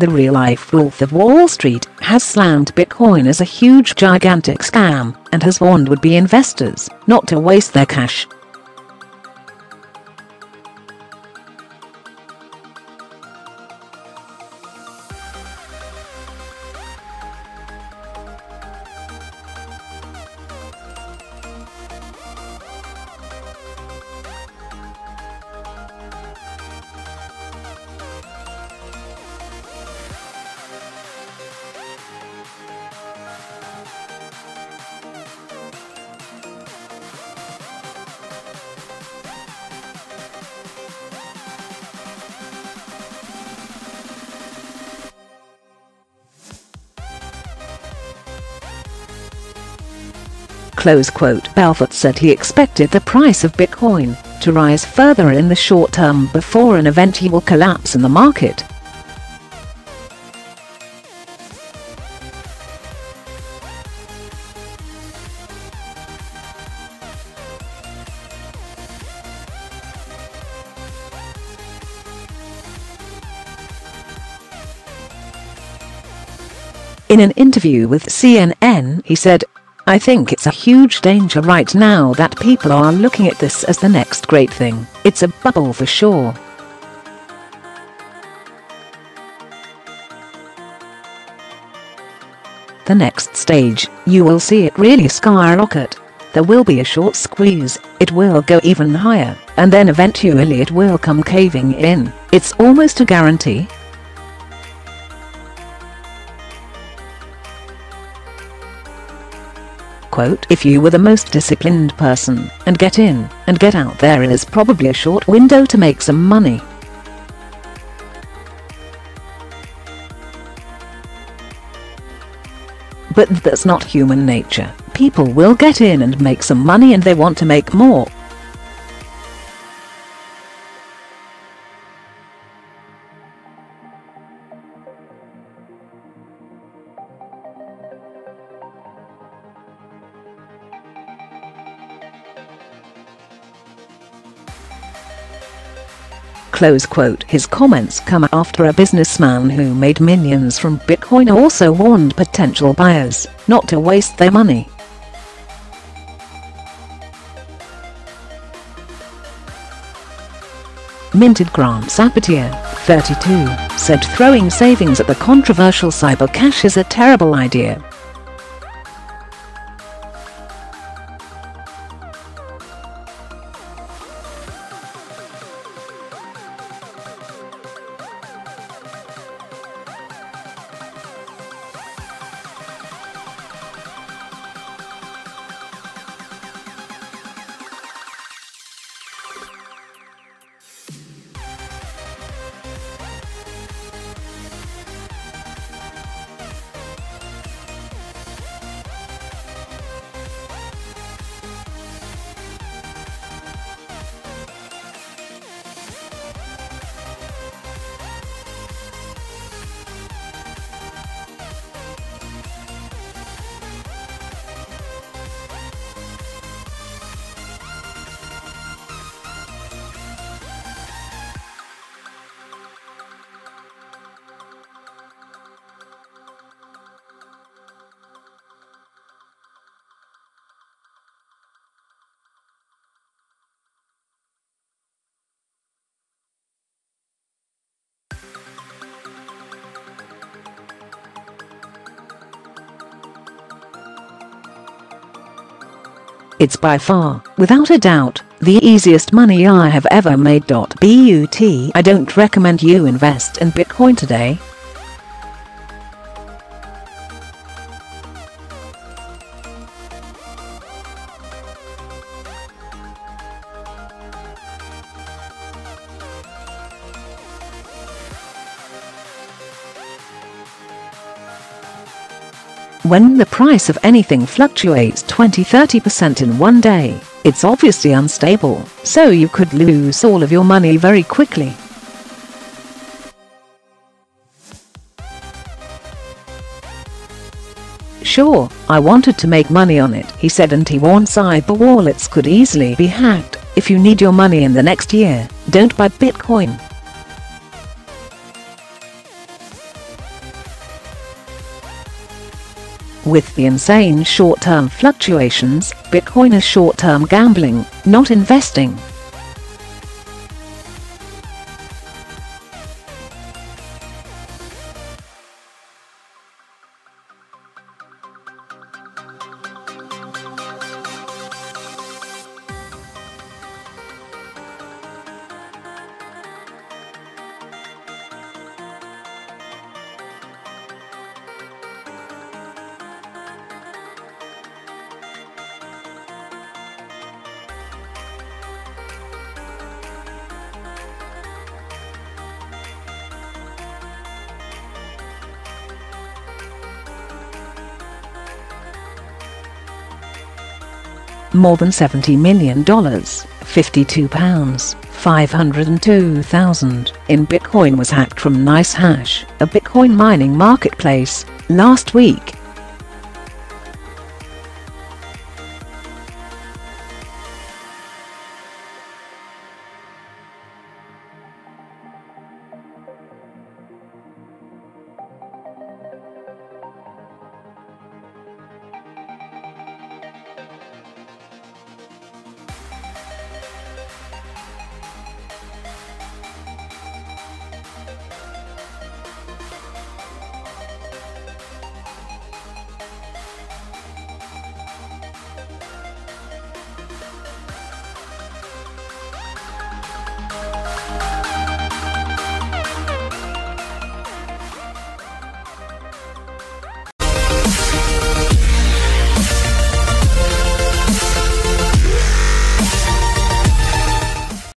The real-life wolf of Wall Street has slammed Bitcoin as a huge gigantic scam and has warned would-be investors not to waste their cash. Close quote. Belfort said he expected the price of Bitcoin to rise further in the short term before an eventual collapse in the market. In an interview with CNN, he said, "I think it's a huge danger right now that people are looking at this as the next great thing. It's a bubble for sure. The next stage, you will see it really skyrocket. There will be a short squeeze, it will go even higher, and then eventually it will come caving in. It's almost a guarantee." Quote, "If you were the most disciplined person, and get in and get out, there is probably a short window to make some money. But that's not human nature. People will get in and make some money and they want to make more. Close quote. His comments come after a businessman who made millions from Bitcoin also warned potential buyers not to waste their money. Minted Grant Sabatier, 32, said throwing savings at the controversial cyber cash is a terrible idea. It's by far, without a doubt, the easiest money I have ever made. But I don't recommend you invest in Bitcoin today. When the price of anything fluctuates 20–30% in one day, it's obviously unstable, so you could lose all of your money very quickly. Sure, I wanted to make money on it, he said, and he warned cyber wallets could easily be hacked. If you need your money in the next year, don't buy Bitcoin. With the insane short-term fluctuations, Bitcoin is short-term gambling, not investing. More than $70 million, £52,502,000, in Bitcoin was hacked from NiceHash, a Bitcoin mining marketplace, last week.